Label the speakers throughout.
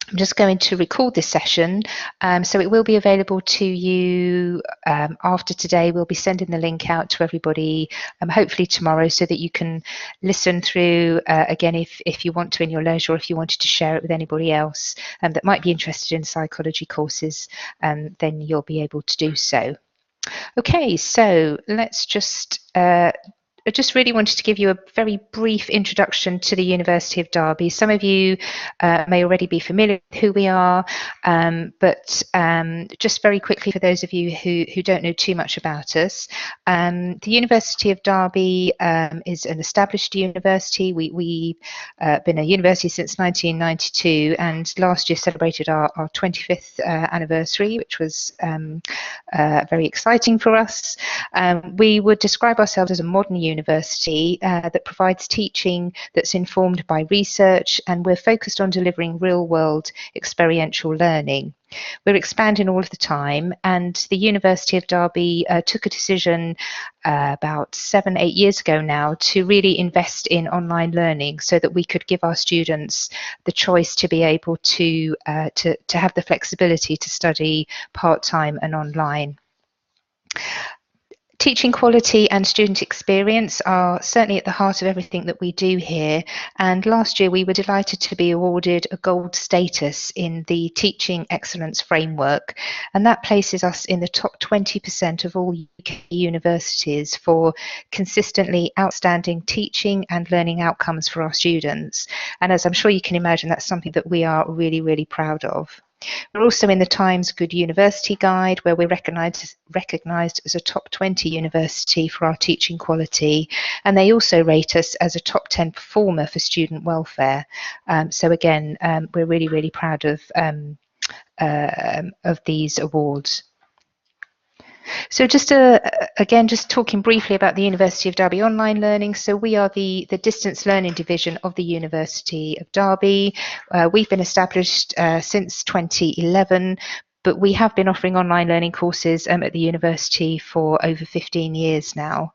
Speaker 1: I'm just going to record this session, so it will be available to you after today. We'll be sending the link out to everybody, hopefully tomorrow, so that you can listen through again if you want to in your leisure, or if you wanted to share it with anybody else that might be interested in psychology courses, then you'll be able to do so. Okay, so let's I just really wanted to give you a very brief introduction to the University of Derby. Some of you may already be familiar with who we are, but just very quickly for those of you who don't know too much about us, the University of Derby is an established university. We've been a university since 1992, and last year celebrated our 25th anniversary, which was very exciting for us. We would describe ourselves as a modern university that provides teaching that's informed by research, and we're focused on delivering real-world experiential learning. We're expanding all of the time, and the University of Derby took a decision about 7-8 years ago now to really invest in online learning, so that we could give our students the choice to be able to have the flexibility to study part-time and online. Teaching quality and student experience are certainly at the heart of everything that we do here, and last year we were delighted to be awarded a gold status in the Teaching Excellence Framework, and that places us in the top 20% of all UK universities for consistently outstanding teaching and learning outcomes for our students. And as I'm sure you can imagine, that's something that we are really, really proud of. We're also in the Times Good University Guide, where we're recognised as a top 20 university for our teaching quality, and they also rate us as a top 10 performer for student welfare. So again, we're really, really proud of these awards. So just again, just talking briefly about the University of Derby online learning. So we are the distance learning division of the University of Derby. We've been established since 2011, but we have been offering online learning courses at the university for over 15 years now.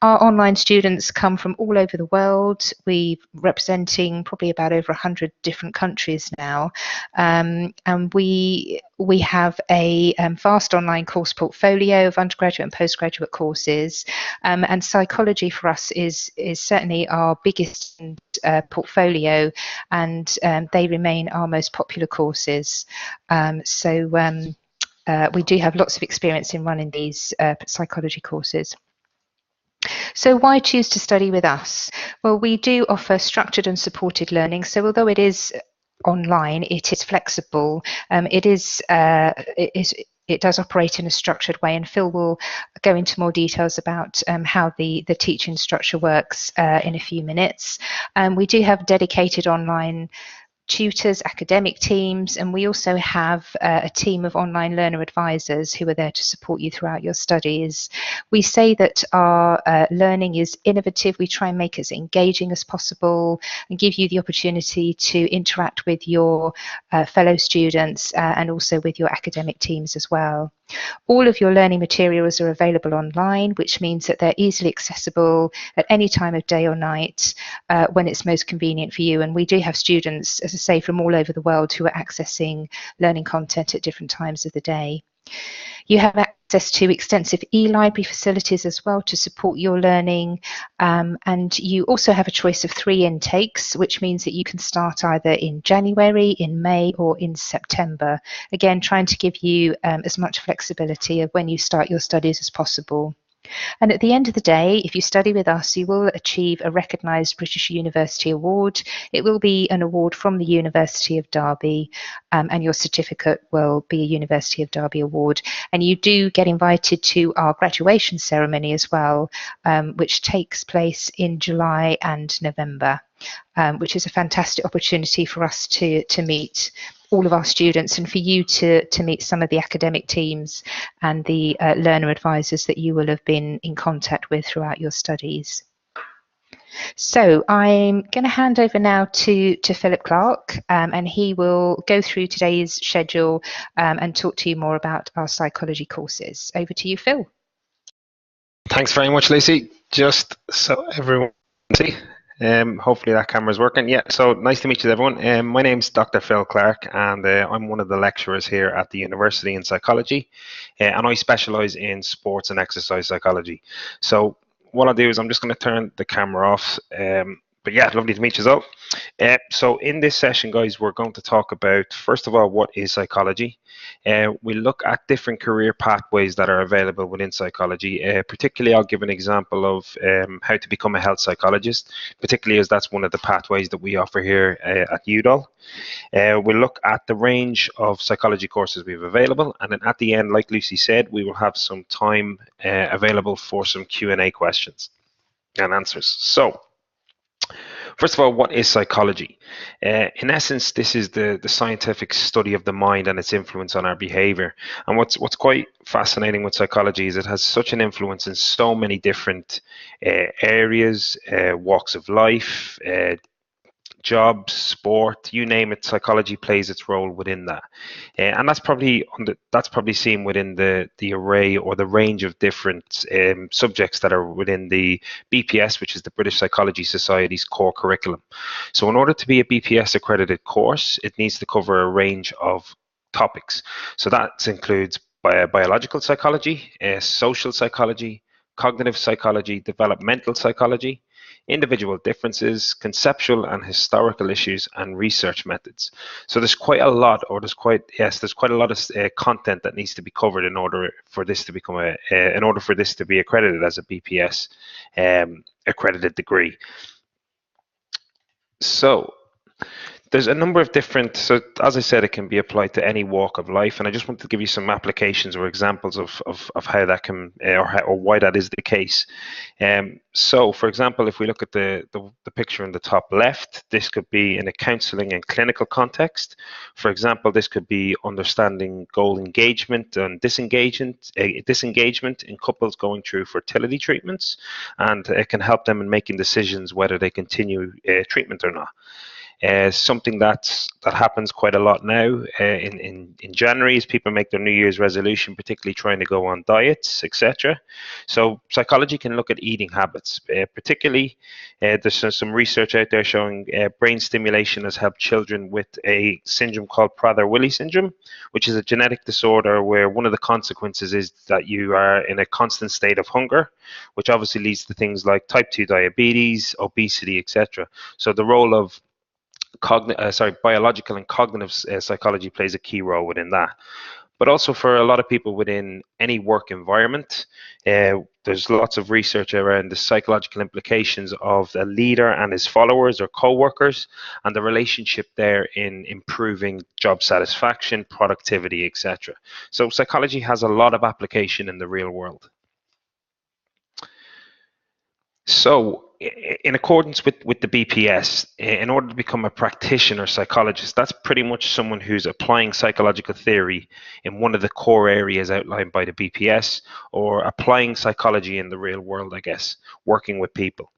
Speaker 1: Our online students come from all over the world. We're representing probably about over 100 different countries now, and we have a vast online course portfolio of undergraduate and postgraduate courses, and psychology for us is certainly our biggest portfolio, and they remain our most popular courses. We do have lots of experience in running these psychology courses. So why choose to study with us? Well, we do offer structured and supported learning. So although it is online, it is flexible. It does operate in a structured way, and Phil will go into more details about how the teaching structure works in a few minutes. We do have dedicated online tutors, academic teams, and we also have a team of online learner advisors who are there to support you throughout your studies. We say that our learning is innovative. We try and make it as engaging as possible and give you the opportunity to interact with your fellow students and also with your academic teams as well. All of your learning materials are available online, which means that they're easily accessible at any time of day or night when it's most convenient for you. And we do have students, as I say, from all over the world who are accessing learning content at different times of the day. You have access to extensive e-library facilities as well to support your learning, and you also have a choice of 3 intakes, which means that you can start either in January, in May, or in September. Again, trying to give you as much flexibility of when you start your studies as possible. And at the end of the day, if you study with us, you will achieve a recognised British University Award. It will be an award from the University of Derby, and your certificate will be a University of Derby award. And you do get invited to our graduation ceremony as well, which takes place in July and November, which is a fantastic opportunity for us to meet all of our students, and for you to meet some of the academic teams and the learner advisors that you will have been in contact with throughout your studies. So I'm going to hand over now to Philip Clark, and he will go through today's schedule and talk to you more about our psychology courses. Over to you, Phil.
Speaker 2: Thanks very much, Lucy. Just so everyone can see, Hopefully that camera's working. Yeah, so nice to meet you, everyone. My name's Dr. Phil Clark, and I'm one of the lecturers here at the University in Psychology, and I specialise in sports and exercise psychology. So what I'll do is I'm just going to turn the camera off. But yeah, lovely to meet you all. So in this session, guys, we're going to talk about, first of all, what is psychology. We look at different career pathways that are available within psychology. Particularly, I'll give an example of how to become a health psychologist, particularly as that's one of the pathways that we offer here at UDOL. We'll look at the range of psychology courses we have available, and then at the end, like Lucy said, we will have some time available for some Q&A questions and answers. So, first of all, what is psychology? In essence, this is the scientific study of the mind and its influence on our behavior. And what's quite fascinating with psychology is it has such an influence in so many different areas, walks of life, jobs, sport, you name it. Psychology plays its role within that, and that's probably seen within the array or the range of different subjects that are within the BPS, which is the British Psychology Society's core curriculum. So, in order to be a BPS accredited course, it needs to cover a range of topics. So that includes biological psychology, social psychology, cognitive psychology, developmental psychology, individual differences, conceptual and historical issues, and research methods. So there's quite a lot, or there's quite a lot of content that needs to be covered in order for this to become in order for this to be accredited as a BPS accredited degree. So there's a number of different, so as I said, it can be applied to any walk of life, and I just wanted to give you some applications or examples of how that can, or why that is the case. So, for example, if we look at the picture in the top left, this could be in a counselling and clinical context. For example, this could be understanding goal engagement and disengagement in couples going through fertility treatments, and it can help them in making decisions whether they continue treatment or not. Something that happens quite a lot now in January is people make their New Year's resolution, particularly trying to go on diets, etc. So psychology can look at eating habits. Particularly, there's some research out there showing brain stimulation has helped children with a syndrome called Prader-Willi syndrome, which is a genetic disorder where one of the consequences is that you are in a constant state of hunger, which obviously leads to things like type 2 diabetes, obesity, etc. So the role of biological and cognitive psychology plays a key role within that. But also for a lot of people within any work environment, there's lots of research around the psychological implications of a leader and his followers or co-workers, and the relationship there in improving job satisfaction, productivity, etc. So psychology has a lot of application in the real world. So, in accordance with the BPS, in order to become a practitioner psychologist, that's pretty much someone who's applying psychological theory in one of the core areas outlined by the BPS, or applying psychology in the real world, I guess, working with people.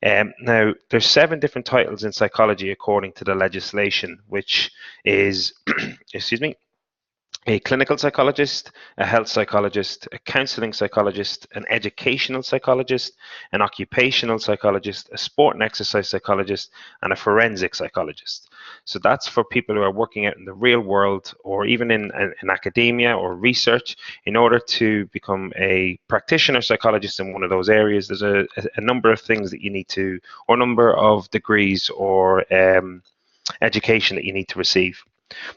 Speaker 2: Now, there's 7 different titles in psychology according to the legislation, which is, excuse me, a clinical psychologist, a health psychologist, a counseling psychologist, an educational psychologist, an occupational psychologist, a sport and exercise psychologist, and a forensic psychologist. So that's for people who are working out in the real world, or even in academia or research. In order to become a practitioner psychologist in one of those areas, there's a number of things that you need to, or a number of degrees or education that you need to receive.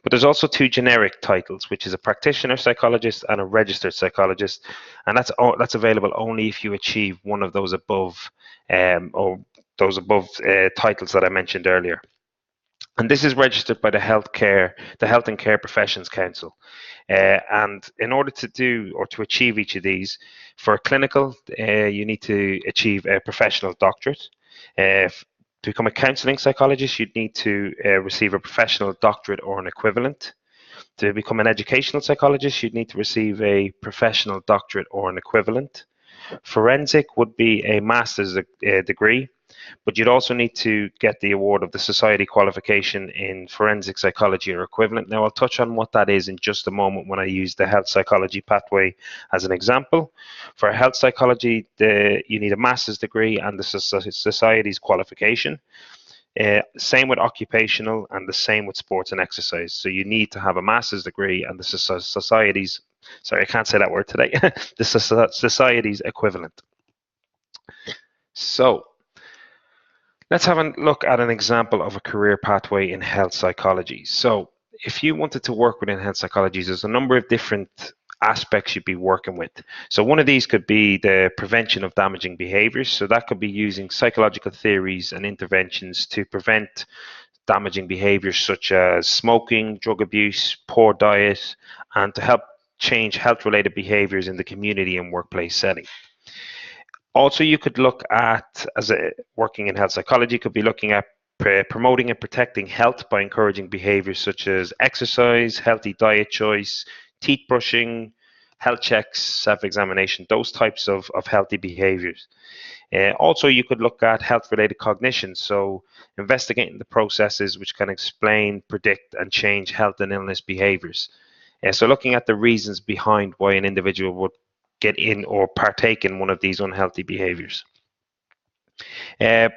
Speaker 2: But there's also 2 generic titles, which is a practitioner psychologist and a registered psychologist, and that's available only if you achieve one of those above titles that I mentioned earlier. And this is registered by the Health and Care Professions Council. And in order to do or to achieve each of these, for a clinical, you need to achieve a professional doctorate. To become a counseling psychologist, you'd need to receive a professional doctorate or an equivalent. To become an educational psychologist, you'd need to receive a professional doctorate or an equivalent. Forensic would be a master's degree. But you'd also need to get the award of the Society qualification in forensic psychology or equivalent. Now, I'll touch on what that is in just a moment when I use the health psychology pathway as an example. For health psychology, you need a master's degree and the Society's qualification. Same with occupational and the same with sports and exercise. So you need to have a master's degree and the Society's, sorry, I can't say that word today, the Society's equivalent. So let's have a look at an example of a career pathway in health psychology. So if you wanted to work within health psychology, there's a number of different aspects you'd be working with. So one of these could be the prevention of damaging behaviors. So that could be using psychological theories and interventions to prevent damaging behaviors such as smoking, drug abuse, poor diet, and to help change health-related behaviors in the community and workplace setting. Also, you could look at, working in health psychology, could be looking at promoting and protecting health by encouraging behaviors such as exercise, healthy diet choice, teeth brushing, health checks, self-examination, those types of healthy behaviors. Also, you could look at health-related cognition, so investigating the processes which can explain, predict, and change health and illness behaviors. So looking at the reasons behind why an individual would get in or partake in one of these unhealthy behaviors.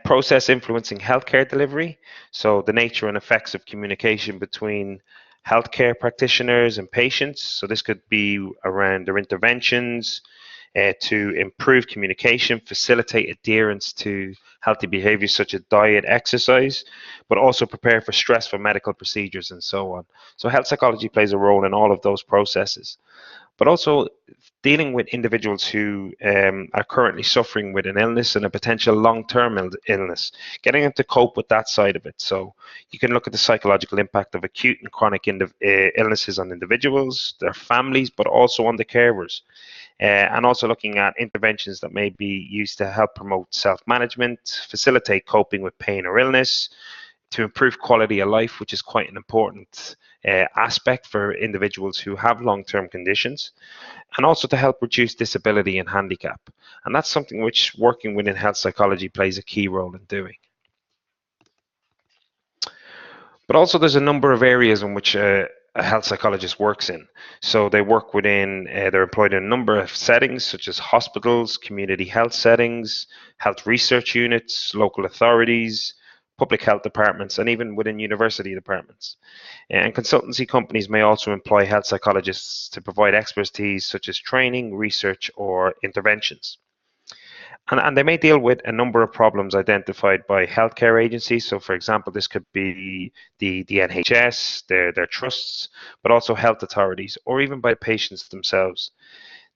Speaker 2: Process influencing healthcare delivery, so the nature and effects of communication between healthcare practitioners and patients. So this could be around their interventions to improve communication, facilitate adherence to healthy behaviors such as diet, exercise, but also prepare for stressful medical procedures and so on. So health psychology plays a role in all of those processes. But also dealing with individuals who are currently suffering with an illness and a potential long-term illness, getting them to cope with that side of it. So you can look at the psychological impact of acute and chronic illnesses on individuals, their families, but also on the carers. And also looking at interventions that may be used to help promote self-management, facilitate coping with pain or illness, to improve quality of life, which is quite an important aspect for individuals who have long-term conditions, and also to help reduce disability and handicap. And that's something which working within health psychology plays a key role in doing. But also there's a number of areas in which a health psychologist works in. So they work within, they're employed in a number of settings such as hospitals, community health settings, health research units, local authorities, public health departments, and even within university departments. And consultancy companies may also employ health psychologists to provide expertise such as training, research, or interventions. And they may deal with a number of problems identified by healthcare agencies. So, for example, this could be the NHS, their trusts, but also health authorities, or even by patients themselves.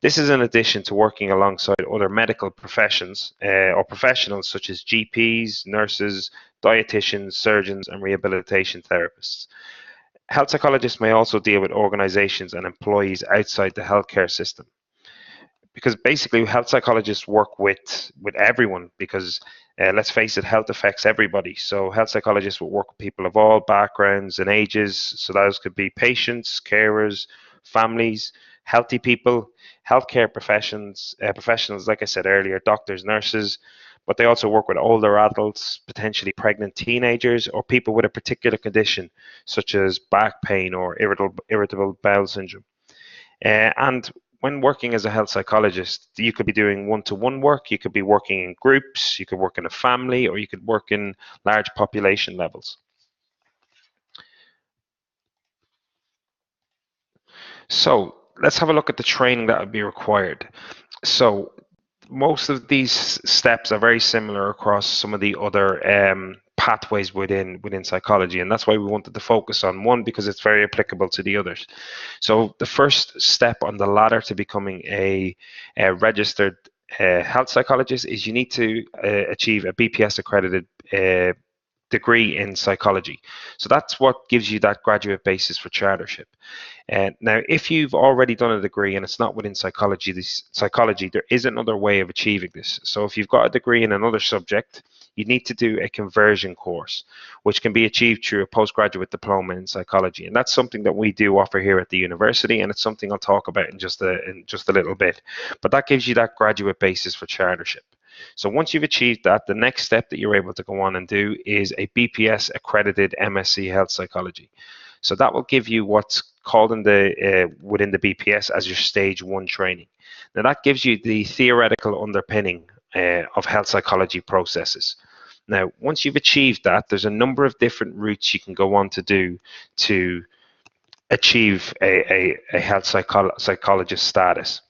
Speaker 2: This is in addition to working alongside other medical professions or professionals such as GPs, nurses, dietitians, surgeons, and rehabilitation therapists. Health psychologists may also deal with organizations and employees outside the healthcare system, because basically health psychologists work with everyone, because let's face it, health affects everybody. So health psychologists will work with people of all backgrounds and ages. So those could be patients, carers, families, healthy people, healthcare professionals, like I said earlier, doctors, nurses, but they also work with older adults, potentially pregnant teenagers, or people with a particular condition such as back pain or irritable bowel syndrome. And when working as a health psychologist, you could be doing one-to-one work, you could be working in groups, you could work in a family, or you could work in large population levels. So let's have a look at the training that would be required. So most of these steps are very similar across some of the other pathways within psychology, and that's why we wanted to focus on one, because it's very applicable to the others. So the first step on the ladder to becoming a registered health psychologist is you need to achieve a BPS accredited degree in psychology. So that's what gives you that graduate basis for chartership. Now, if you've already done a degree and it's not within psychology, there is another way of achieving this. So if you've got a degree in another subject, you need to do a conversion course, which can be achieved through a postgraduate diploma in psychology. And that's something that we do offer here at the university, and it's something I'll talk about in just a little bit. But that gives you that graduate basis for chartership. So once you've achieved that, the next step that you're able to go on and do is a BPS accredited MSc Health Psychology. So that will give you what's called in the within the BPS as your stage 1 training. Now that gives you the theoretical underpinning of health psychology processes. Now, once you've achieved that, there's a number of different routes you can go on to do to achieve a health psychologist status.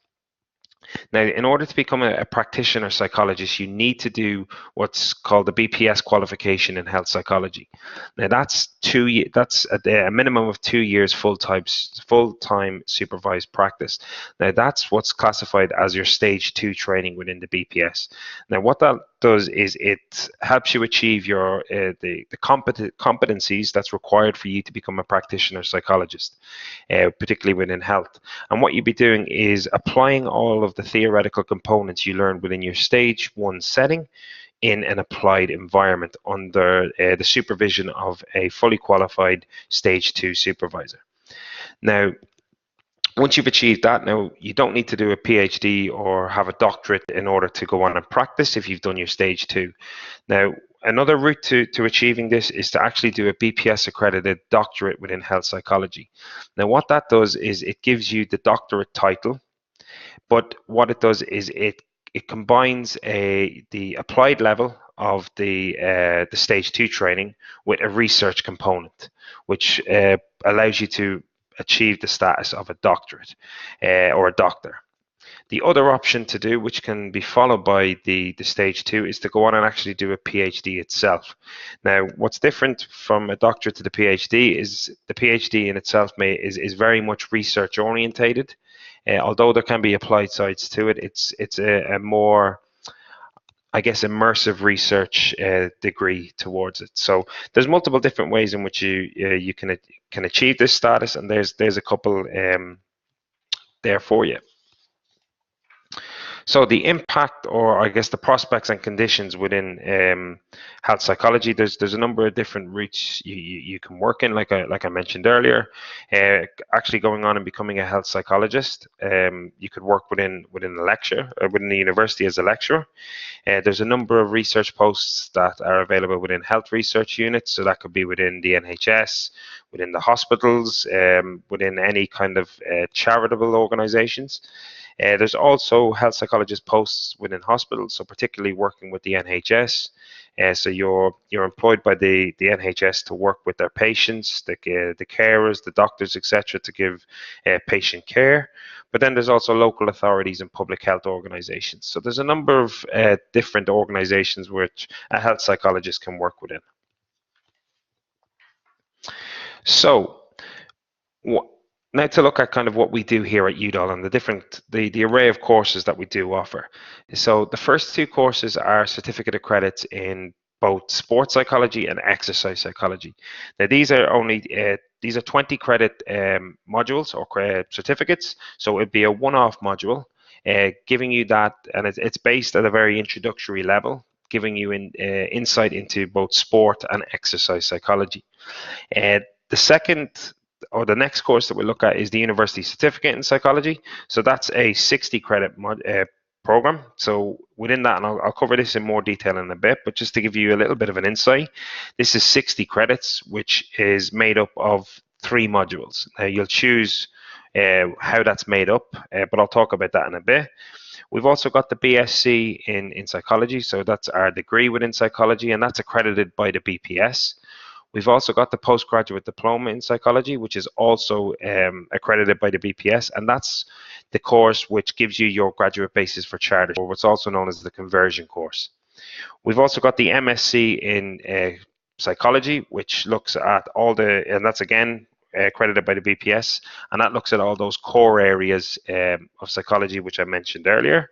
Speaker 2: Now, in order to become a practitioner psychologist, you need to do what's called the BPS qualification in health psychology. Now, that's a minimum of 2 years full-time supervised practice. Now, that's what's classified as your stage 2 training within the BPS. Now, what that does is it helps you achieve your the competencies that's required for you to become a practitioner psychologist, particularly within health. And what you'd be doing is applying all of the theoretical components you learned within your stage 1 setting in an applied environment under the supervision of a fully qualified stage 2 supervisor. Now, once you've achieved that, now you don't need to do a PhD or have a doctorate in order to go on and practice if you've done your stage 2. Now, another route to achieving this is to actually do a BPS accredited doctorate within health psychology. Now, what that does is it gives you the doctorate title, but what it does is it combines the applied level of the stage 2 training with a research component, which allows you to achieve the status of a doctorate or a doctor. The other option to do, which can be followed by the stage 2, is to go on and actually do a PhD itself. Now, what's different from a doctorate to the PhD is the PhD in itself is very much research orientated. Although there can be applied sides to it, it's a more, I guess, immersive research degree towards it. So there's multiple different ways in which you can achieve this status, and there's a couple there for you. So the impact, or I guess the prospects and conditions within health psychology, there's a number of different routes you can work in, like I mentioned earlier. Actually going on and becoming a health psychologist, you could work within a lecture, within the university as a lecturer. There's a number of research posts that are available within health research units, so that could be within the NHS, within the hospitals, within any kind of charitable organizations. There's also health psychologist posts within hospitals, so particularly working with the NHS. So you're employed by the NHS to work with their patients, the carers, the doctors, etc., to give patient care. But then there's also local authorities and public health organizations. So there's a number of different organizations which a health psychologist can work within. So now to look at kind of what we do here at UDOL and the array of courses that we do offer. So the first 2 courses are certificate of credits in both sports psychology and exercise psychology. Now these are 20 credit modules or certificates, so it'd be a one-off module giving you that, and it's based at a very introductory level, giving you insight into both sport and exercise psychology. The next course that we look at is the University Certificate in Psychology. So that's a 60 credit program. So within that, and I'll cover this in more detail in a bit, but just to give you a little bit of an insight, this is 60 credits, which is made up of 3 modules. Now you'll choose how that's made up, but I'll talk about that in a bit. We've also got the BSc in psychology, so that's our degree within psychology, and that's accredited by the BPS. We've also got the postgraduate diploma in psychology, which is also accredited by the BPS, and that's the course which gives you your graduate basis for charter, or what's also known as the conversion course. We've also got the MSc in psychology, which looks at and that's again accredited by the BPS, and that looks at all those core areas of psychology which I mentioned earlier.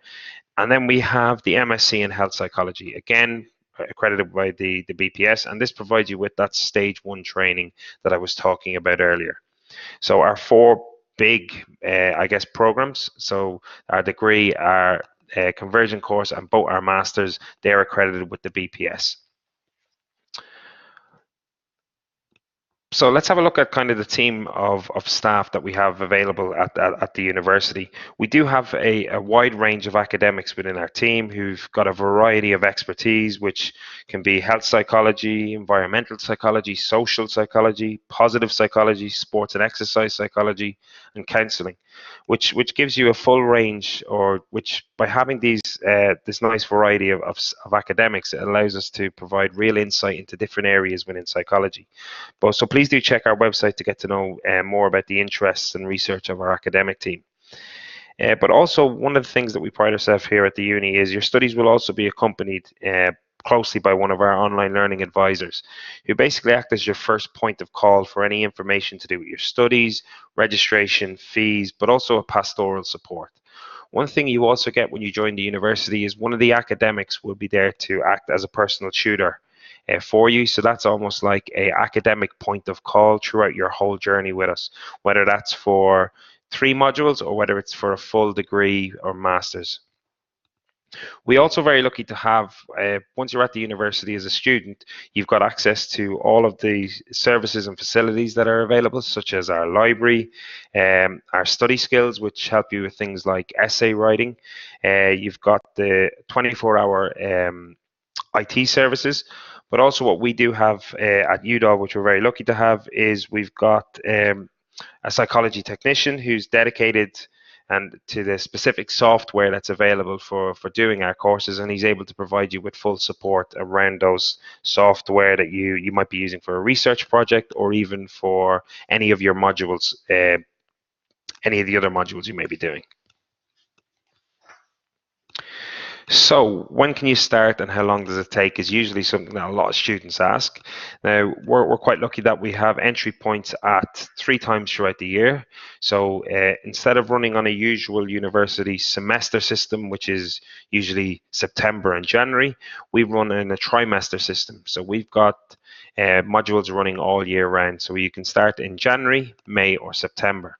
Speaker 2: And then we have the MSc in health psychology, again accredited by the BPS, and this provides you with that stage 1 training that I was talking about earlier. So our 4 big, I guess, programs, so our degree, our conversion course, and both our masters, they're accredited with the BPS. So let's have a look at kind of the team of staff that we have available at the university. We do have a wide range of academics within our team who've got a variety of expertise, which can be health psychology, environmental psychology, social psychology, positive psychology, sports and exercise psychology, and counselling, which gives you a full range, or which by having this nice variety of academics, it allows us to provide real insight into different areas within psychology. But so please do check our website to get to know more about the interests and research of our academic team. But also, one of the things that we pride ourselves here at the uni is your studies will also be accompanied closely by one of our online learning advisors, who basically act as your first point of call for any information to do with your studies, registration, fees, but also a pastoral support. One thing you also get when you join the university is one of the academics will be there to act as a personal tutor for you. So that's almost like a academic point of call throughout your whole journey with us, whether that's for 3 modules or whether it's for a full degree or master's. We also very lucky to have, once you're at the university as a student, you've got access to all of the services and facilities that are available, such as our library, our study skills, which help you with things like essay writing. You've got the 24-hour IT services, but also what we do have at UDOL, which we're very lucky to have, is we've got a psychology technician who's dedicated and to the specific software that's available for doing our courses, and he's able to provide you with full support around those software that you might be using for a research project, or even for any of your modules, any of the other modules you may be doing. So when can you start and how long does it take is usually something that a lot of students ask. Now, we're quite lucky that we have entry points at 3 times throughout the year. So instead of running on a usual university semester system, which is usually September and January, we run in a trimester system. So we've got modules running all year round. So you can start in January, May, or September.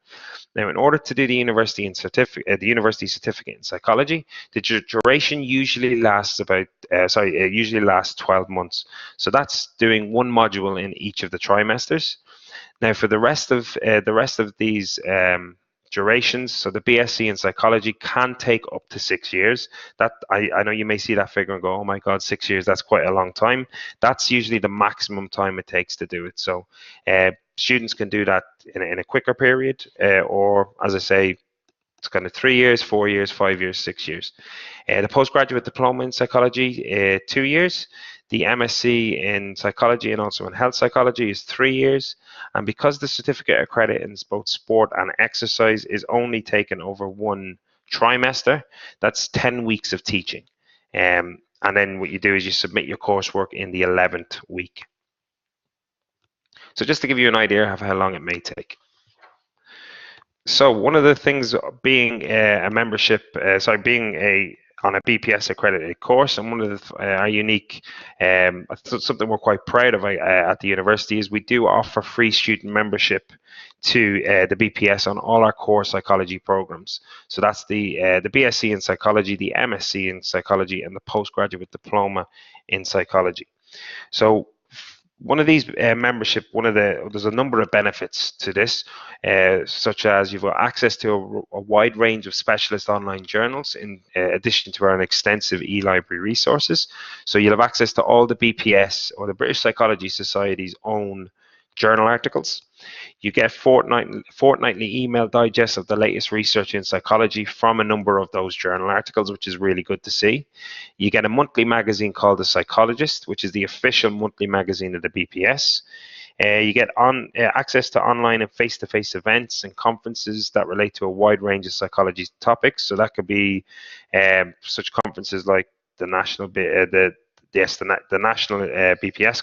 Speaker 2: Now, in order to do the university certificate in psychology, the duration usually lasts usually lasts 12 months. So that's doing 1 module in each of the trimesters. Now, for the rest of these durations, so the BSc in psychology can take up to 6 years. That I know you may see that figure and go, oh my God, 6 years, that's quite a long time. That's usually the maximum time it takes to do it. So students can do that in a quicker period, or as I say, it's kind of 3 years, 4 years, 5 years, 6 years. The postgraduate diploma in psychology, 2 years. The MSc in psychology and also in health psychology is 3 years. And because the certificate of credit in both sport and exercise is only taken over 1 trimester, that's 10 weeks of teaching. And then what you do is you submit your coursework in the 11th week. So just to give you an idea of how long it may take. So one of the things being a membership, being on a BPS accredited course, and one of our unique, something we're quite proud of at the university is we do offer free student membership to the BPS on all our core psychology programs. So that's the BSc in psychology, the MSc in psychology, and the postgraduate diploma in psychology. So one of these membership, there's a number of benefits to this, such as you've got access to a wide range of specialist online journals in addition to our extensive e-library resources. So you'll have access to all the BPS or the British Psychology Society's own journal articles. You get fortnightly email digests of the latest research in psychology from a number of those journal articles, which is really good to see. You get a monthly magazine called The Psychologist, which is the official monthly magazine of the BPS. You get access to online and face-to-face events and conferences that relate to a wide range of psychology topics. So that could be such conferences like the national BPS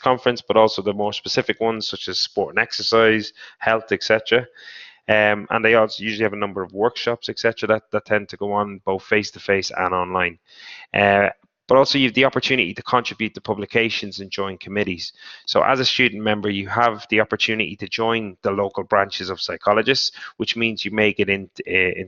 Speaker 2: conference, but also the more specific ones such as sport and exercise, health, etc. And they also usually have a number of workshops, etc., that tend to go on both face-to-face and online. But also you have the opportunity to contribute to publications and join committees. So as a student member, you have the opportunity to join the local branches of psychologists, which means you may get in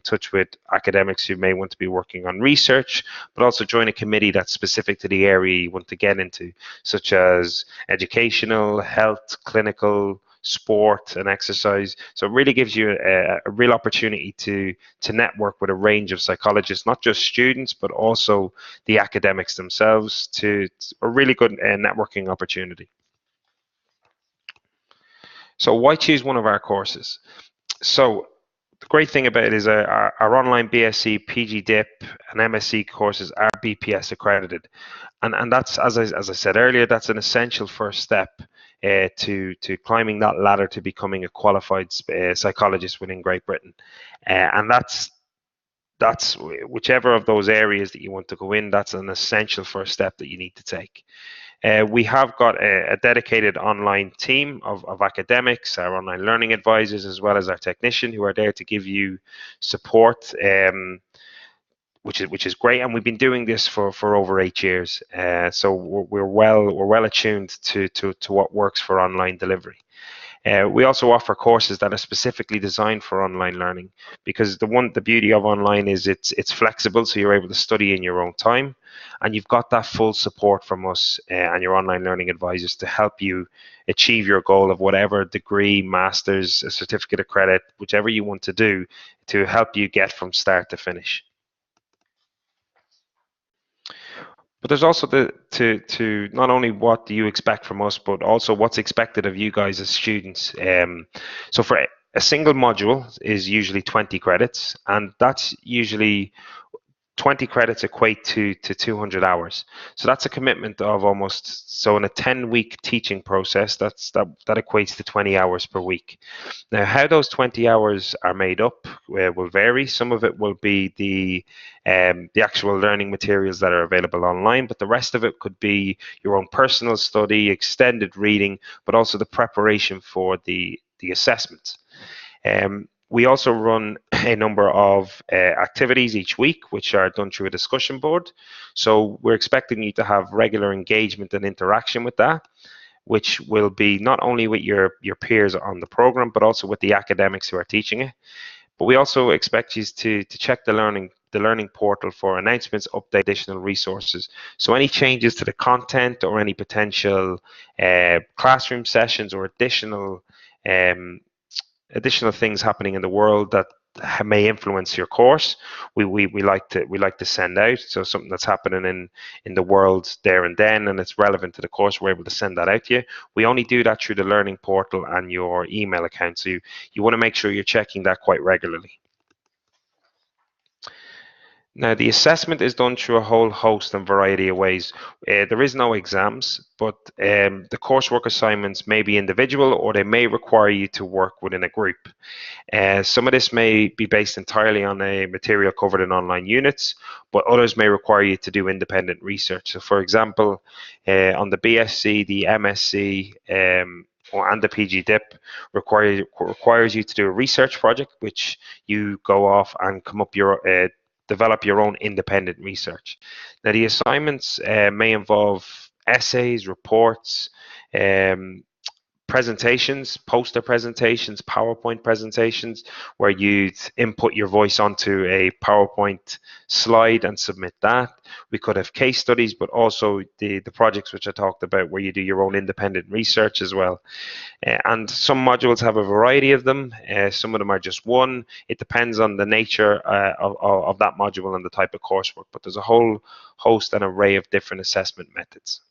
Speaker 2: touch with academics who may want to be working on research, but also join a committee that's specific to the area you want to get into, such as educational, health, clinical, sport and exercise. So it really gives you a real opportunity to network with a range of psychologists, not just students, but also the academics themselves, to a really good networking opportunity. So why choose one of our courses? So the great thing about it is our online BSc, PG Dip, and MSc courses are BPS accredited, and that's as I said earlier, that's an essential first step to climbing that ladder to becoming a qualified psychologist within Great Britain, and that's whichever of those areas that you want to go in. That's an essential first step that you need to take. We have got a dedicated online team of academics, our online learning advisors, as well as our technician, who are there to give you support, which is great. And we've been doing this for over 8 years, so we're well attuned to what works for online delivery. We also offer courses that are specifically designed for online learning, because the beauty of online is it's flexible, so you're able to study in your own time, and you've got that full support from us and your online learning advisors to help you achieve your goal of whatever degree, master's, a certificate of credit, whichever you want to do, to help you get from start to finish. But there's also to not only what do you expect from us, but also what's expected of you guys as students. So for a single module is usually 20 credits, and that's usually 20 credits equate to 200 hours. So that's a commitment of almost, so in a 10-week teaching process, that equates to 20 hours per week. Now, how those 20 hours are made up will vary. Some of it will be the actual learning materials that are available online, but the rest of it could be your own personal study, extended reading, but also the preparation for the assessments. We also run a number of activities each week, which are done through a discussion board. So we're expecting you to have regular engagement and interaction with that, which will be not only with your peers on the program, but also with the academics who are teaching it. But we also expect you to check the learning portal for announcements, update, additional resources. So any changes to the content or any potential classroom sessions or additional things happening in the world that may influence your course, we like to send out. So something that's happening in the world there and then, and it's relevant to the course, we're able to send that out to you. We only do that through the learning portal and your email account, so you want to make sure you're checking that quite regularly. Now, the assessment is done through a whole host and variety of ways. There is no exams, but the coursework assignments may be individual, or they may require you to work within a group. Some of this may be based entirely on a material covered in online units, but others may require you to do independent research. So, for example, on the BSc, the MSc, and the PG Dip requires you to do a research project, which you go off and come up develop your own independent research. Now, the assignments may involve essays, reports, presentations, poster presentations, PowerPoint presentations, where you'd input your voice onto a PowerPoint slide and submit that. We could have case studies, but also the projects which I talked about, where you do your own independent research as well. And some modules have a variety of them. Some of them are just one. It depends on the nature of that module and the type of coursework, but there's a whole host and array of different assessment methods.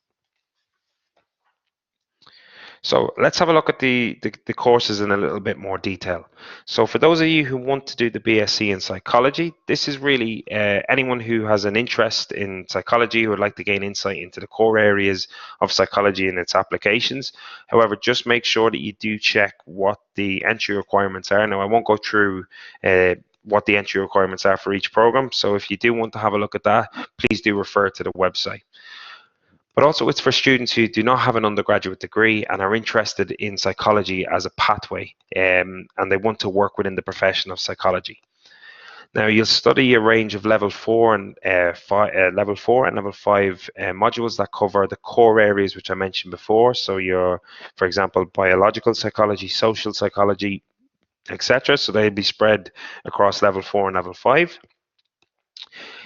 Speaker 2: So let's have a look at the courses in a little bit more detail. So for those of you who want to do the BSc in psychology, this is really anyone who has an interest in psychology, who would like to gain insight into the core areas of psychology and its applications. However, just make sure that you do check what the entry requirements are. Now, I won't go through what the entry requirements are for each program. So if you do want to have a look at that, please do refer to the website. But also, it's for students who do not have an undergraduate degree and are interested in psychology as a pathway, and they want to work within the profession of psychology. Now, you'll study a range of level 4 and level 5 modules that cover the core areas which I mentioned before. So for example, biological psychology, social psychology, etc. So they'll be spread across level 4 and level 5.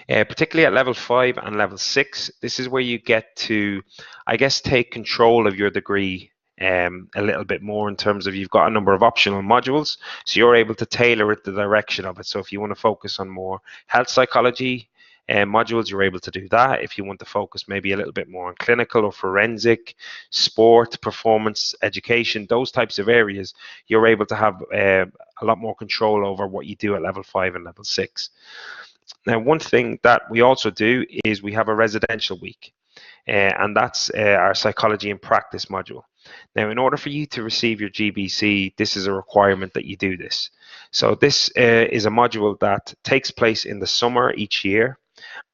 Speaker 2: Particularly at level 5 and level 6, this is where you get to, I guess, take control of your degree a little bit more in terms of you've got a number of optional modules, so you're able to tailor it the direction of it. So if you want to focus on more health psychology modules, you're able to do that. If you want to focus maybe a little bit more on clinical or forensic, sport, performance, education, those types of areas, you're able to have a lot more control over what you do at level 5 and level 6. Now, one thing that we also do is we have a residential week, and that's our psychology and practice module. Now, in order for you to receive your GBC, this is a requirement that you do this. So this is a module that takes place in the summer each year.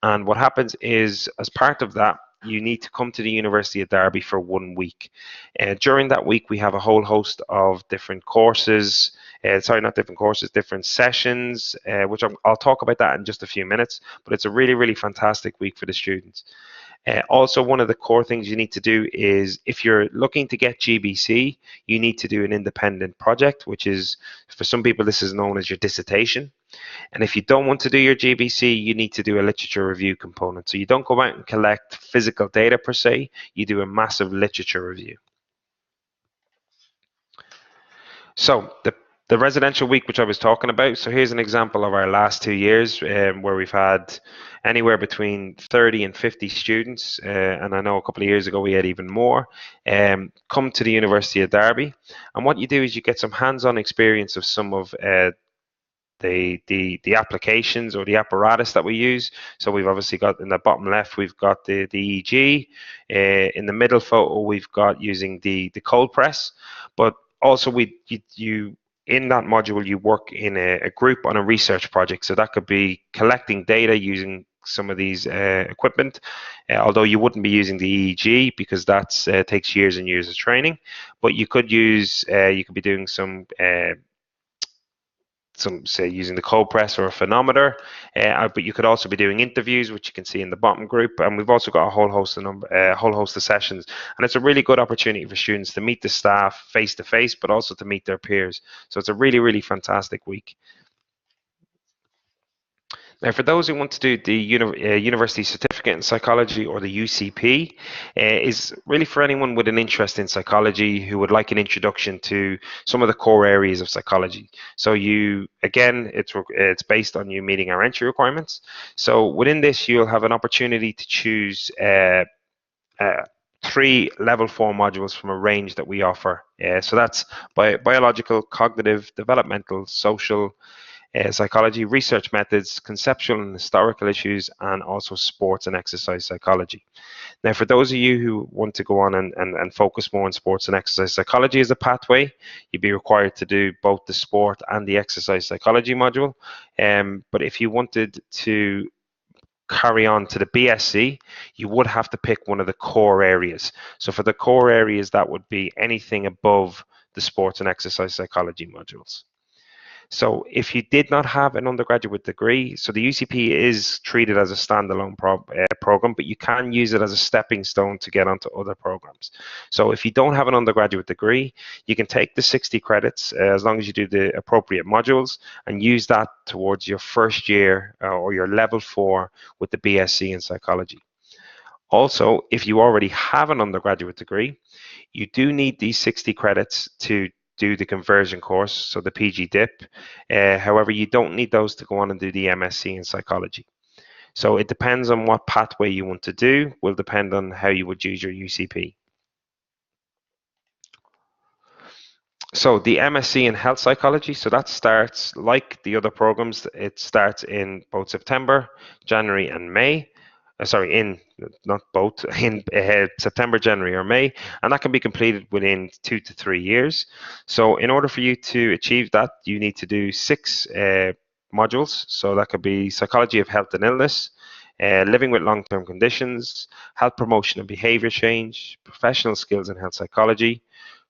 Speaker 2: And what happens is, as part of that, you need to come to the University of Derby for 1 week. During that week, we have a whole host of different courses, not different courses, different sessions, which I'll talk about that in just a few minutes, but it's a really, really fantastic week for the students. Also, one of the core things you need to do is, if you're looking to get GBC, you need to do an independent project, which is, for some people, this is known as your dissertation. And if you don't want to do your GBC, you need to do a literature review component. So you don't go out and collect physical data per se, you do a massive literature review. So the residential week, which I was talking about, so here's an example of our last 2 years where we've had anywhere between 30 and 50 students, and I know a couple of years ago we had even more, come to the University of Derby. And what you do is you get some hands-on experience of some of the applications or the apparatus that we use. So we've obviously got, in the bottom left, we've got the EEG. In the middle photo, we've got using the cold press. But also you in that module, you work in a group on a research project. So that could be collecting data using some of these equipment, although you wouldn't be using the EEG because that takes years and years of training. But you could use, you could be doing some say using the cold press or a phonometer, but you could also be doing interviews, which you can see in the bottom group. And we've also got a whole host of sessions, and it's a really good opportunity for students to meet the staff face to face, but also to meet their peers. So it's a really, really fantastic week. Now, for those who want to do the University Certificate in Psychology, or the UCP, is really for anyone with an interest in psychology who would like an introduction to some of the core areas of psychology. So it's based on you meeting our entry requirements. So within this, you'll have an opportunity to choose 3 level 4 modules from a range that we offer. So that's biological, cognitive, developmental, social, psychology, research methods, conceptual and historical issues, and also sports and exercise psychology. Now, for those of you who want to go on and focus more on sports and exercise psychology as a pathway, you'd be required to do both the sport and the exercise psychology module. But if you wanted to carry on to the BSc, you would have to pick one of the core areas. So for the core areas, that would be anything above the sports and exercise psychology modules. So if you did not have an undergraduate degree, so the UCP is treated as a standalone program, but you can use it as a stepping stone to get onto other programs. So if you don't have an undergraduate degree, you can take the 60 credits as long as you do the appropriate modules and use that towards your first year or your level 4 with the BSc in psychology. Also, if you already have an undergraduate degree, you do need these 60 credits to do the conversion course, so the PG DIP. However, you don't need those to go on and do the MSc in psychology. So it depends on what pathway you want to do, will depend on how you would use your UCP. So the MSc in health psychology, so that starts like the other programs, it starts in both September, January and May. In September, January, or May, and that can be completed within 2 to 3 years. So in order for you to achieve that, you need to do 6 modules. So that could be psychology of health and illness, living with long-term conditions, health promotion and behavior change, professional skills in health psychology,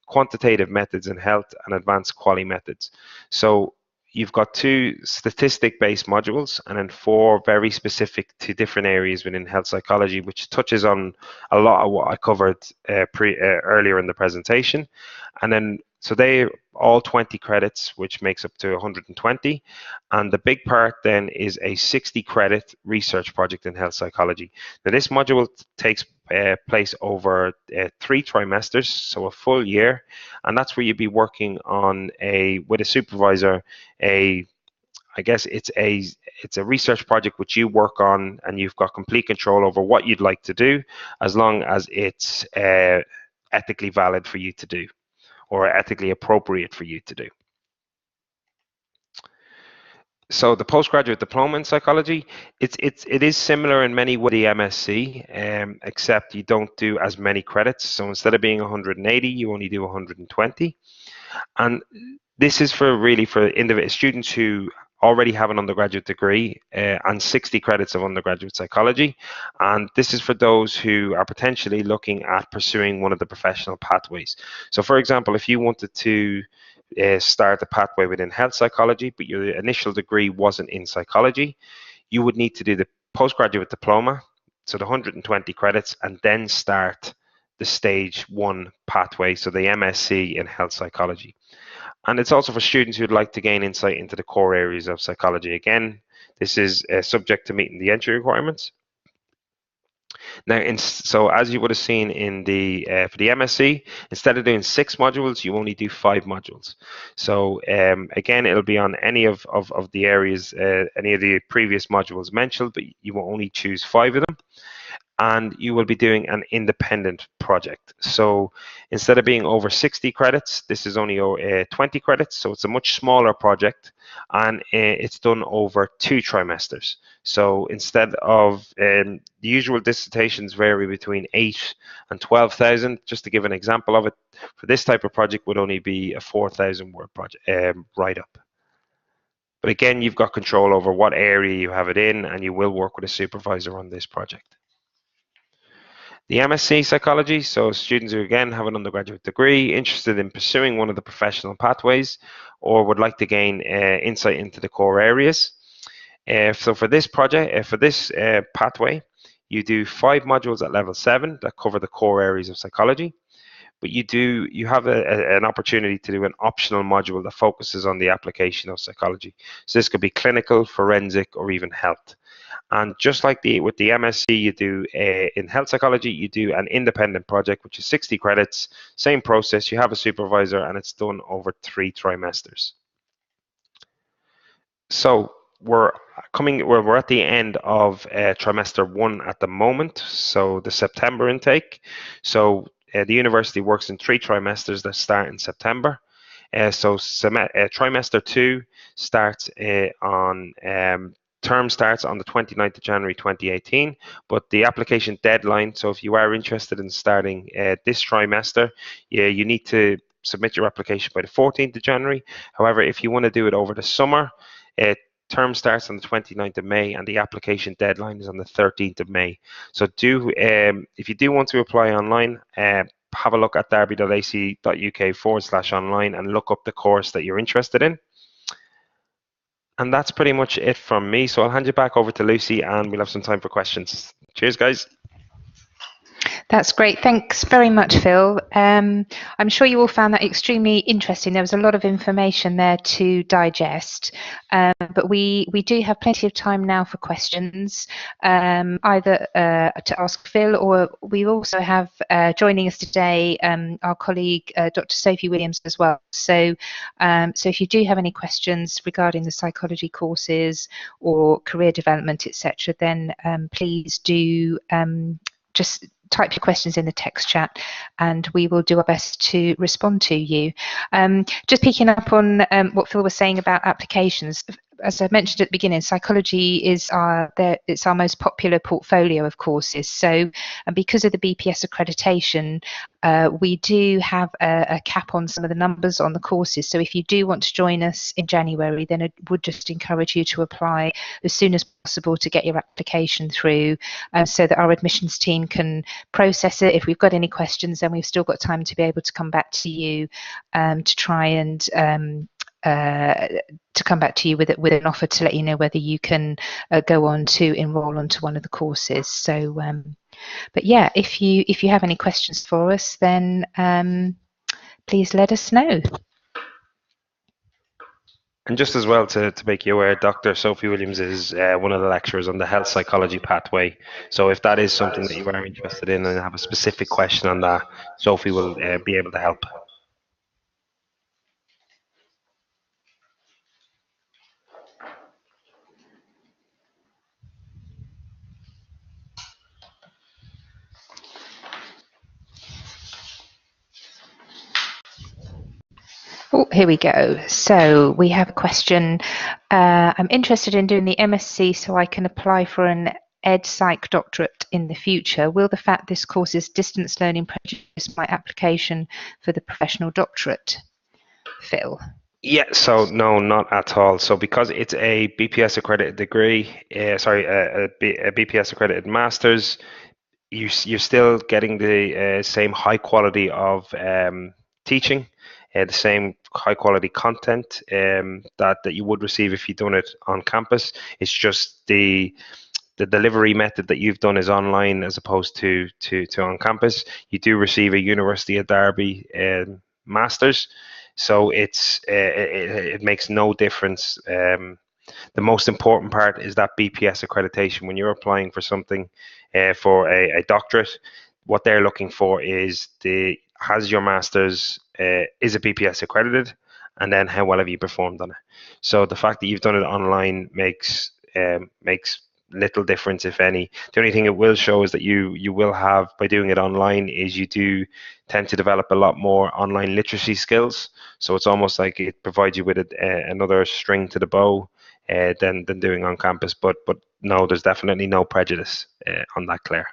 Speaker 2: quantitative methods in health, and advanced quality methods. So you've got 2 statistic-based modules and then 4 very specific to different areas within health psychology, which touches on a lot of what I covered earlier in the presentation. And then, so they all 20 credits, which makes up to 120. And the big part then is a 60 credit research project in health psychology. Now this module takes place over 3 trimesters, so a full year, and that's where you'd be working on with a supervisor. I guess it's a research project which you work on, and you've got complete control over what you'd like to do, as long as it's ethically valid for you to do, or ethically appropriate for you to do. So the postgraduate diploma in psychology, it is similar in many ways to the MSc, except you don't do as many credits. So instead of being 180, you only do 120. And this is for individual students who already have an undergraduate degree and 60 credits of undergraduate psychology. And this is for those who are potentially looking at pursuing one of the professional pathways. So for example, if you wanted to start a pathway within health psychology, but your initial degree wasn't in psychology, you would need to do the postgraduate diploma, so the 120 credits, and then start the stage 1 pathway, so the MSc in health psychology. And it's also for students who'd like to gain insight into the core areas of psychology. Again, this is subject to meeting the entry requirements. Now, so as you would have seen in for the MSc, instead of doing 6 modules, you only do 5 modules. So again, it'll be on any of the areas, any of the previous modules mentioned, but you will only choose 5 of them. And you will be doing an independent project. So instead of being over 60 credits, this is only 20 credits. So it's a much smaller project, and it's done over 2 trimesters. So instead of the usual dissertations vary between 8 and 12,000, just to give an example of it, for this type of project would only be a 4,000 word project write-up. But again, you've got control over what area you have it in, and you will work with a supervisor on this project. The MSc Psychology, so students who again have an undergraduate degree, interested in pursuing one of the professional pathways, or would like to gain insight into the core areas. So for this project, for this pathway, you do 5 modules at level 7 that cover the core areas of psychology, but you have an opportunity to do an optional module that focuses on the application of psychology. So this could be clinical, forensic, or even health. And just like with the MSc, you do in health psychology, you do an independent project, which is 60 credits, same process, you have a supervisor, and it's done over 3 trimesters. So we're at the end of trimester 1 at the moment, so the September intake. So the university works in 3 trimesters that start in September. So trimester 2 starts term starts on the 29th of January 2018, but the application deadline, so if you are interested in starting this trimester, you need to submit your application by the 14th of January. However, if you want to do it over the summer, term starts on the 29th of May, and the application deadline is on the 13th of May. So if you do want to apply online, have a look at derby.ac.uk/online and look up the course that you're interested in. And that's pretty much it from me. So I'll hand you back over to Lucy, and we'll have some time for questions. Cheers, guys.
Speaker 1: That's great. Thanks very much, Phil. I'm sure you all found that extremely interesting. There was a lot of information there to digest, but we do have plenty of time now for questions, either to ask Phil, or we also have joining us today our colleague Dr. Sophie Williams as well. So if you do have any questions regarding the psychology courses or career development, etc., then please do just type your questions in the text chat, and we will do our best to respond to you. Just picking up on what Phil was saying about applications, as I mentioned at the beginning, psychology is it's our most popular portfolio of courses. So, and because of the BPS accreditation, we do have a cap on some of the numbers on the courses. So if you do want to join us in January, then I would just encourage you to apply as soon as possible to get your application through, so that our admissions team can process it. If we've got any questions, then we've still got time to be able to come back to you to try and with an offer to let you know whether you can go on to enroll onto one of the courses. So, but yeah, if you have any questions for us, then please let us know.
Speaker 2: And just as well to make you aware, Dr. Sophie Williams is one of the lecturers on the health psychology pathway. So if that is something that you are interested in and have a specific question on that, Sophie will be able to help.
Speaker 1: Oh, here we go. So we have a question. I'm interested in doing the MSc so I can apply for an ed psych doctorate in the future. Will the fact this course is distance learning prejudice my application for the professional doctorate? Phil.
Speaker 2: Yeah, so no, not at all. So because it's a BPS accredited degree, a BPS accredited master's, you're still getting the same high quality of teaching, the same high quality content that you would receive if you'd done it on campus. It's just the delivery method that you've done is online as opposed to on campus. You do receive a University of Derby masters, so it makes no difference. The most important part is that BPS accreditation. When you're applying for something for a doctorate, what they're looking for is the has your master's is it BPS accredited, and then how well have you performed on it. So the fact that you've done it online makes little difference, if any. The only thing it will show is that you will have, by doing it online, is you do tend to develop a lot more online literacy skills. So it's almost like it provides you with another string to the bow than doing on campus. But no, there's definitely no prejudice on that, Claire.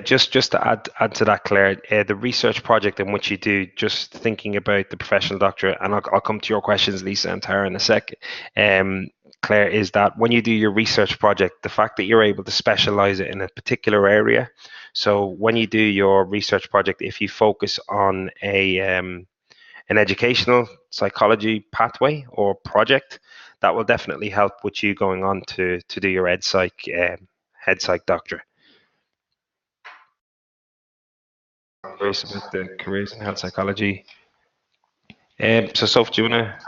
Speaker 2: Just to add to that, Claire, the research project in which you do, just thinking about the professional doctorate, and I'll come to your questions, Lisa and Tara, in a sec. Claire, is that when you do your research project, the fact that you're able to specialize it in a particular area. So when you do your research project, if you focus on an educational psychology pathway or project, that will definitely help with you going on to do your head psych doctorate. Curious about the careers in health psychology. So, Soph, do you want to?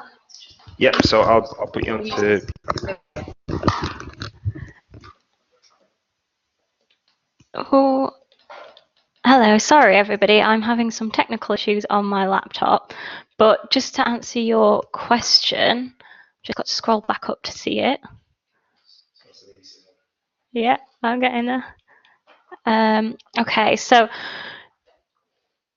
Speaker 2: Yep. So I'll put you on to.
Speaker 3: Oh, hello. Sorry, everybody. I'm having some technical issues on my laptop. But just to answer your question, just got to scroll back up to see it. Yeah, I'm getting there. Okay, so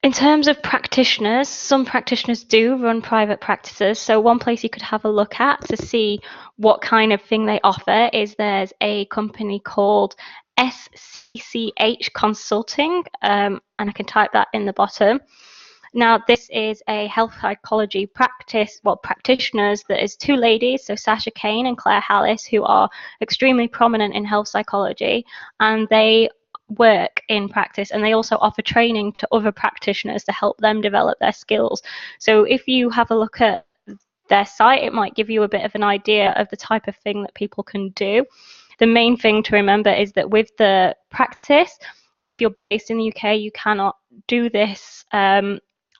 Speaker 3: in terms of practitioners, some practitioners do run private practices. So one place you could have a look at to see what kind of thing they offer is there's a company called SCCH Consulting, and I can type that in the bottom. Now, this is a health psychology practitioners that is two ladies, so Sasha Kane and Claire Hallis, who are extremely prominent in health psychology, and they work in practice, and they also offer training to other practitioners to help them develop their skills. So if you have a look at their site, it might give you a bit of an idea of the type of thing that people can do. The main thing to remember is that with the practice, if you're based in the UK, you cannot do this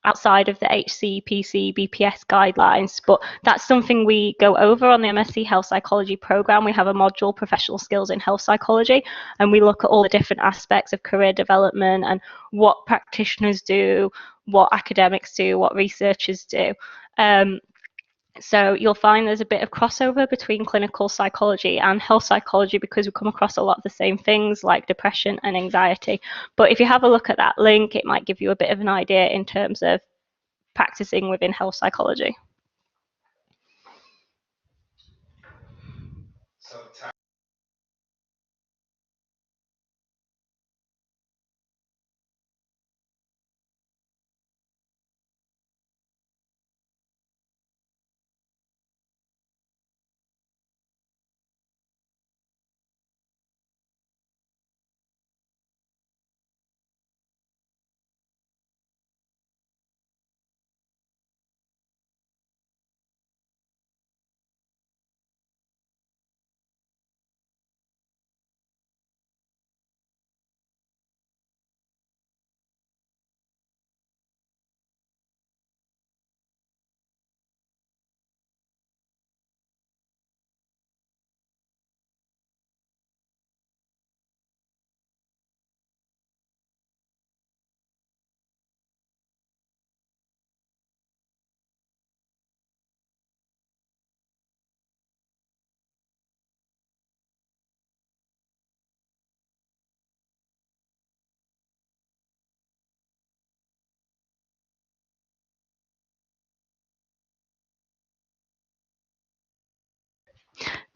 Speaker 3: outside of the HCPC BPS guidelines, but that's something we go over on the MSc Health Psychology program. We have a module, Professional Skills in Health Psychology, and we look at all the different aspects of career development and what practitioners do, what academics do, what researchers do. So you'll find there's a bit of crossover between clinical psychology and health psychology because we come across a lot of the same things like depression and anxiety. But if you have a look at that link, it might give you a bit of an idea in terms of practicing within health psychology.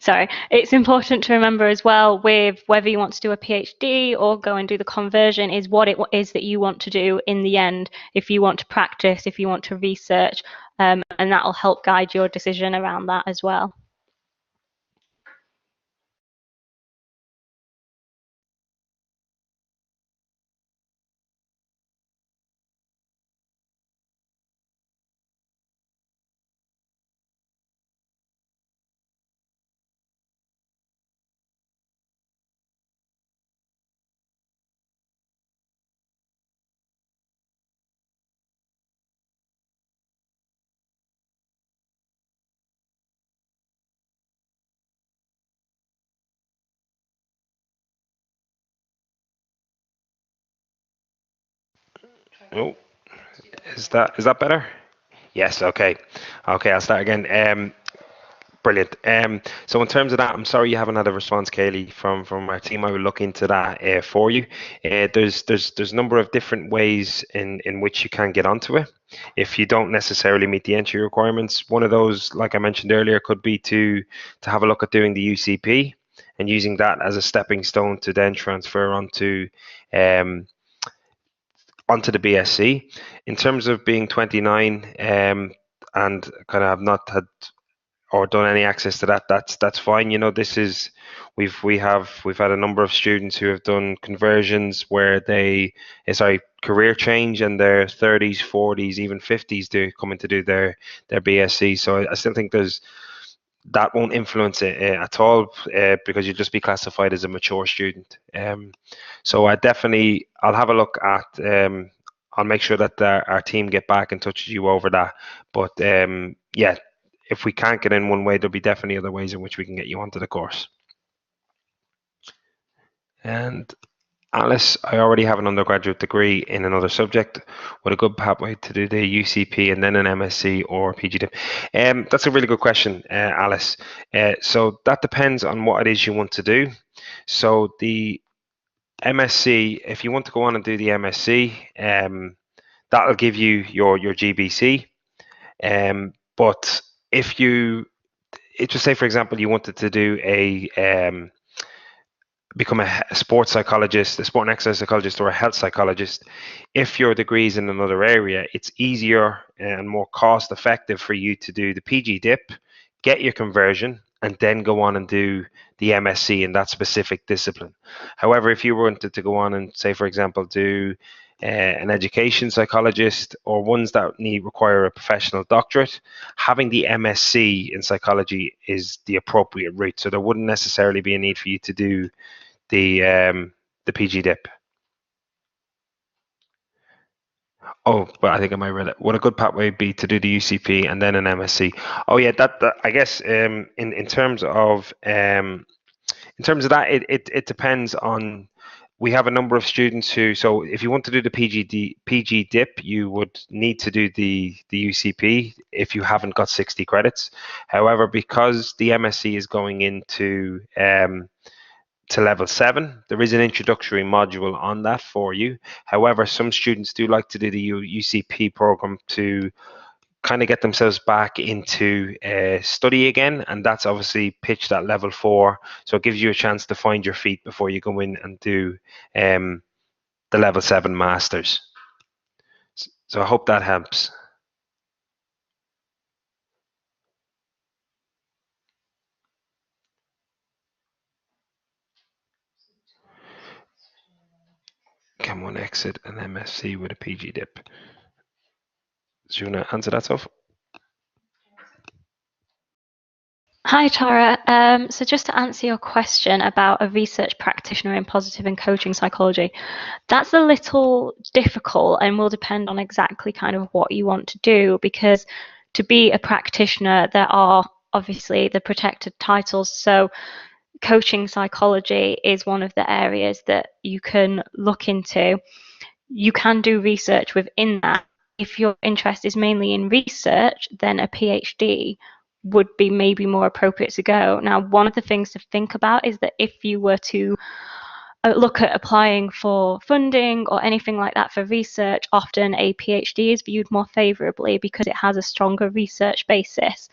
Speaker 3: Sorry, it's important to remember as well with whether you want to do a PhD or go and do the conversion is what it is that you want to do in the end. If you want to practice, if you want to research, and that will help guide your decision around that as well.
Speaker 2: Oh, is that better? Yes. Okay. Okay. I'll start again. Brilliant. So in terms of that, I'm sorry you haven't had a response, Kaylee, from our team. I will look into that for you. There's a number of different ways in which you can get onto it. If you don't necessarily meet the entry requirements, one of those, like I mentioned earlier, could be to have a look at doing the UCP and using that as a stepping stone to then transfer um, onto the BSc. In terms of being 29 and kind of have not had or done any access to that, that's fine. You know, this is we've had a number of students who have done conversions where sorry, career change in their 30s, 40s, even 50s to coming to do their BSc. So I still think that won't influence it at all because you'll just be classified as a mature student. So I'll have a look at. I'll make sure that our team get back in touch with you over that. But yeah, if we can't get in one way, there'll be definitely other ways in which we can get you onto the course. And Alice, I already have an undergraduate degree in another subject with a good pathway to do the UCP and then an MSc or PGD. That's a really good question, Alice. So that depends on what it is you want to do. So the MSc, if you want to go on and do the MSc, that'll give you your GBC. But if you, just say for example, you wanted to do become a sports psychologist, a sport and exercise psychologist, or a health psychologist, if your degree is in another area, it's easier and more cost effective for you to do the PG dip, get your conversion, and then go on and do the MSc in that specific discipline. However, if you wanted to go on and say, for example, do an education psychologist or ones that require a professional doctorate, having the MSc in psychology is the appropriate route. So there wouldn't necessarily be a need for you to do the PG dip. Oh, but I think I might read it. Would a good pathway be to do the UCP and then an MSc? Oh yeah, that I guess in terms of that, it depends on. We have a number of students who. So if you want to do the PG dip, you would need to do the UCP if you haven't got 60 credits. However, because the MSc is going into to level 7. There is an introductory module on that for you. However, some students do like to do the UCP program to kind of get themselves back into study again, and that's obviously pitched at level 4. So it gives you a chance to find your feet before you go in and do the level 7 masters. So I hope that helps. Can one exit an MSc with a PG dip? Do you want to answer that, Soph?
Speaker 3: Hi, Tara. So just to answer your question about a research practitioner in positive and coaching psychology, that's a little difficult and will depend on exactly kind of what you want to do, because to be a practitioner, there are obviously the protected titles. So coaching psychology is one of the areas that you can look into. You can do research within that. If your interest is mainly in research, then a PhD would be maybe more appropriate to go. Now, one of the things to think about is that if you were to look at applying for funding or anything like that for research, often a PhD is viewed more favorably because it has a stronger research basis.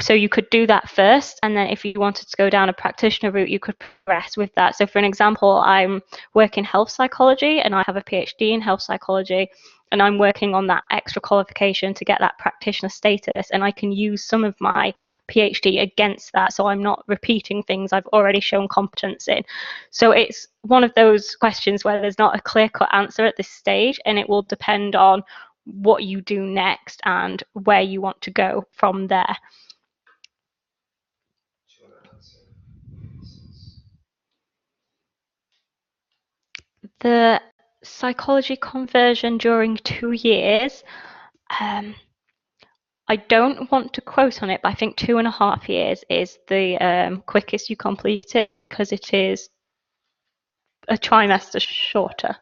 Speaker 3: So you could do that first, and then if you wanted to go down a practitioner route, you could progress with that. So for an example, I'm working health psychology and I have a PhD in health psychology, and I'm working on that extra qualification to get that practitioner status, and I can use some of my PhD against that, so I'm not repeating things I've already shown competence in. So it's one of those questions where there's not a clear-cut answer at this stage, and it will depend on what you do next and where you want to go from there. The psychology conversion during 2 years, I don't want to quote on it, but I think 2.5 years is the quickest you complete it, because it is a trimester shorter.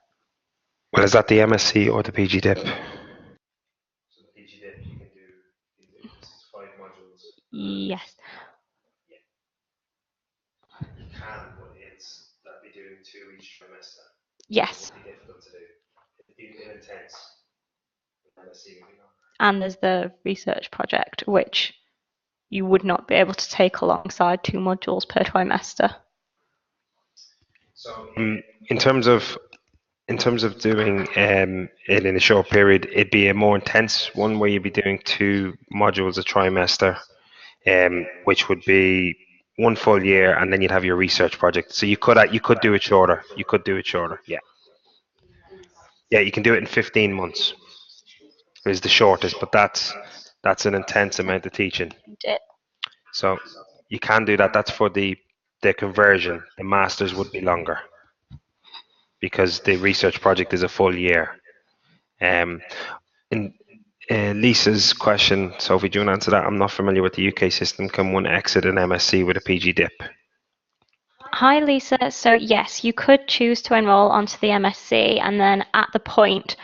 Speaker 2: Well, is that the MSc or the PG Dip? So the PG Dip you can do 5 modules.
Speaker 3: Yes.
Speaker 2: You can, but that'd be doing 2 each trimester.
Speaker 3: Yes.
Speaker 2: It would be difficult to do. It'd be intense. MSc would be longer.
Speaker 3: And there's the research project, which you would not be able to take alongside 2 modules per trimester.
Speaker 2: So in terms of doing it in a short period, it'd be a more intense one where you'd be doing 2 modules a trimester, which would be 1 full year, and then you'd have your research project. So you could do it shorter. You could do it shorter. Yeah. Yeah, you can do it in 15 months. Is the shortest, but that's an intense amount of teaching. So you can do that. That's for the conversion. The masters would be longer because the research project is a full year. In Lisa's question, Sophie, do you want to answer that? I'm not familiar with the UK system. Can one exit an MSc with a PG dip?
Speaker 3: Hi, Lisa. So yes, you could choose to enroll onto the MSc, and then at the point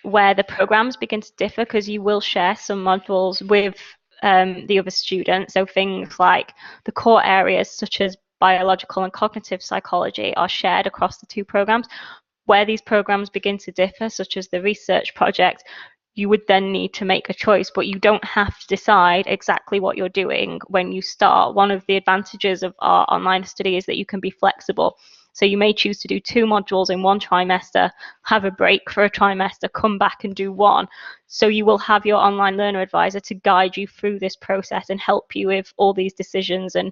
Speaker 3: where the programs begin to differ, because you will share some modules with the other students. So things like the core areas such as biological and cognitive psychology are shared across the 2 programs. Where these programs begin to differ, such as the research project, you would then need to make a choice, but you don't have to decide exactly what you're doing when you start. One of the advantages of our online study is that you can be flexible. So you may choose to do 2 modules in 1 trimester, have a break for a trimester, come back and do 1. So you will have your online learner advisor to guide you through this process and help you with all these decisions and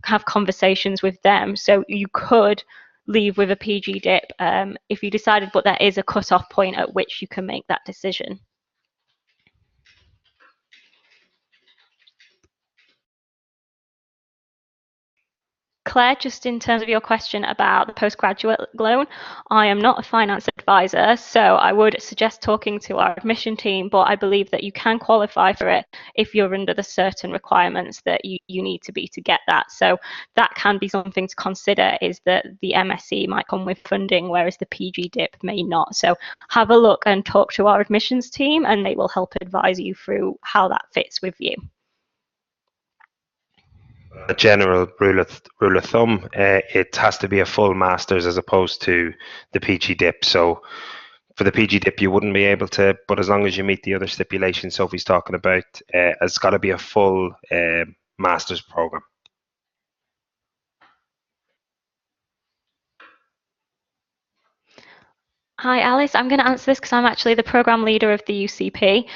Speaker 3: have conversations with them. So you could leave with a PG dip if you decided, but there is a cut-off point at which you can make that decision. Claire, just in terms of your question about the postgraduate loan, I am not a finance advisor, so I would suggest talking to our admission team, but I believe that you can qualify for it if you're under the certain requirements that you need to be to get that. So that can be something to consider, is that the MSc might come with funding, whereas the PG dip may not. So have a look and talk to our admissions team, and they will help advise you through how that fits with you.
Speaker 2: A general rule of thumb, it has to be a full master's as opposed to the PG dip. So for the PG dip, you wouldn't be able to, but as long as you meet the other stipulations Sophie's talking about, it's got to be a full master's program.
Speaker 3: Hi, Alice. I'm going to answer this because I'm actually the program leader of the UCP.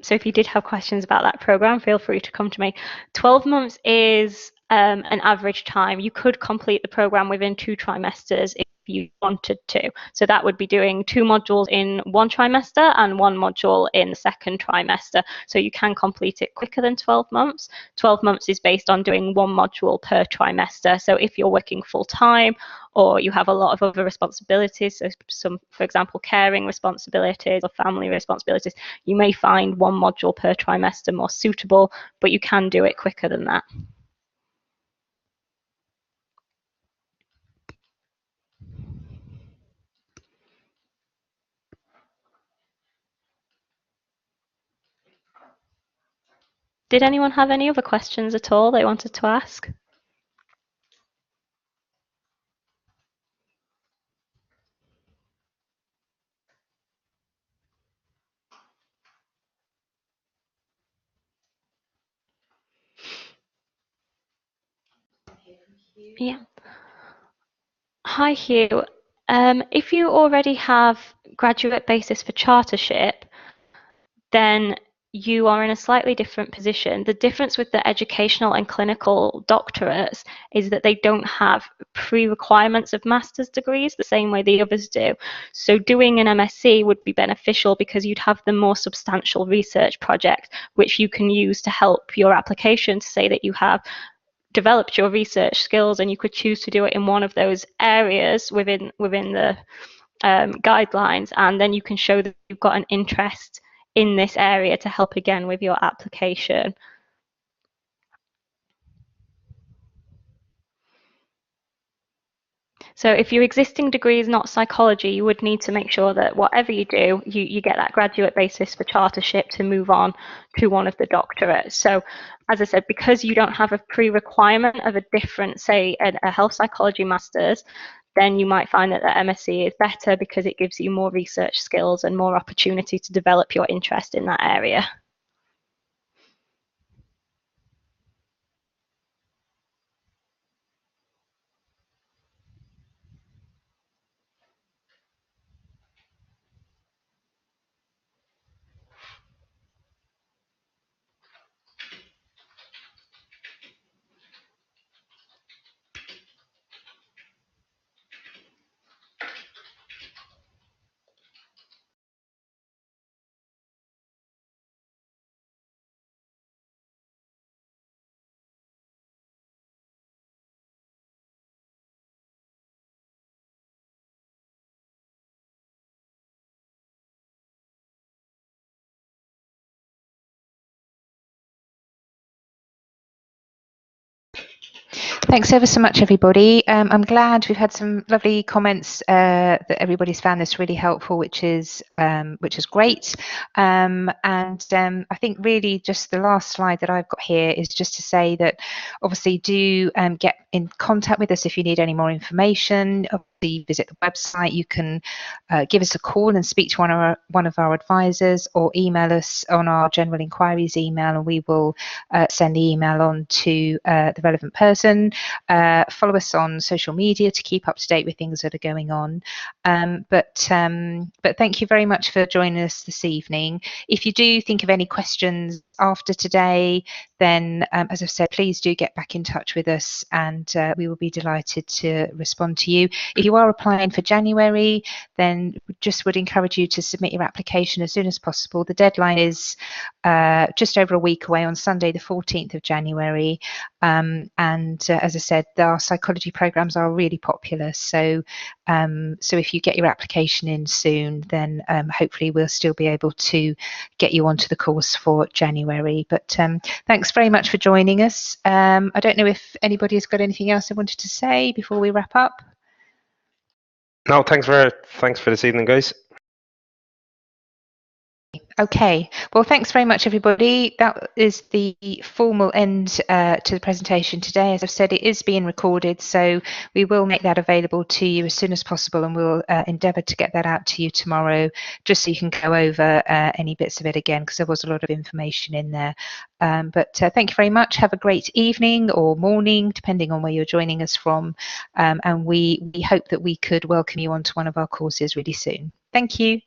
Speaker 3: So if you did have questions about that program, feel free to come to me. 12 months is an average time. You could complete the program within 2 trimesters if you wanted to. So that would be doing 2 modules in 1 trimester and 1 module in the 2nd trimester. So you can complete it quicker than 12 months. 12 months is based on doing 1 module per trimester. So if you're working full time, or you have a lot of other responsibilities, so some, for example, caring responsibilities or family responsibilities, you may find 1 module per trimester more suitable, but you can do it quicker than that. Did anyone have any other questions at all they wanted to ask? Yeah. Hi, Hugh. If you already have graduate basis for chartership, then you are in a slightly different position. The difference with the educational and clinical doctorates is that they don't have pre-requirements of master's degrees the same way the others do. So doing an MSc would be beneficial because you'd have the more substantial research project, which you can use to help your application to say that you have developed your research skills, and you could choose to do it in one of those areas within the guidelines, and then you can show that you've got an interest in this area to help again with your application. So if your existing degree is not psychology, you would need to make sure that whatever you do, you get that graduate basis for chartership to move on to one of the doctorates. So as I said, because you don't have a pre-requirement of a different, say, a health psychology master's, then you might find that the MSc is better because it gives you more research skills and more opportunity to develop your interest in that area.
Speaker 1: Thanks ever so much, everybody. I'm glad we've had some lovely comments that everybody's found this really helpful, which is great. I think really just the last slide that I've got here is just to say that obviously do get in contact with us if you need any more information. Obviously visit the website. You can give us a call and speak to one of our advisors, or email us on our general inquiries email, and we will send the email on to the relevant person. Follow us on social media to keep up to date with things that are going on. But thank you very much for joining us this evening. If you do think of any questions after today, then as I've said, please do get back in touch with us, and we will be delighted to respond to you. If you are applying for January, then just would encourage you to submit your application as soon as possible. The deadline is just over a week away on Sunday, the 14th of January. As I said, our psychology programs are really popular. So if you get your application in soon, then hopefully we'll still be able to get you onto the course for January. But thanks very much for joining us. I don't know if anybody has got anything else they wanted to say before we wrap up.
Speaker 2: No, thanks for this evening, guys.
Speaker 1: Okay, well, thanks very much, everybody. That is the formal end to the presentation today. As I've said, it is being recorded, so we will make that available to you as soon as possible, and we'll endeavour to get that out to you tomorrow, just so you can go over any bits of it again, because there was a lot of information in there. But thank you very much. Have a great evening or morning, depending on where you're joining us from, and we hope that we could welcome you onto one of our courses really soon. Thank you.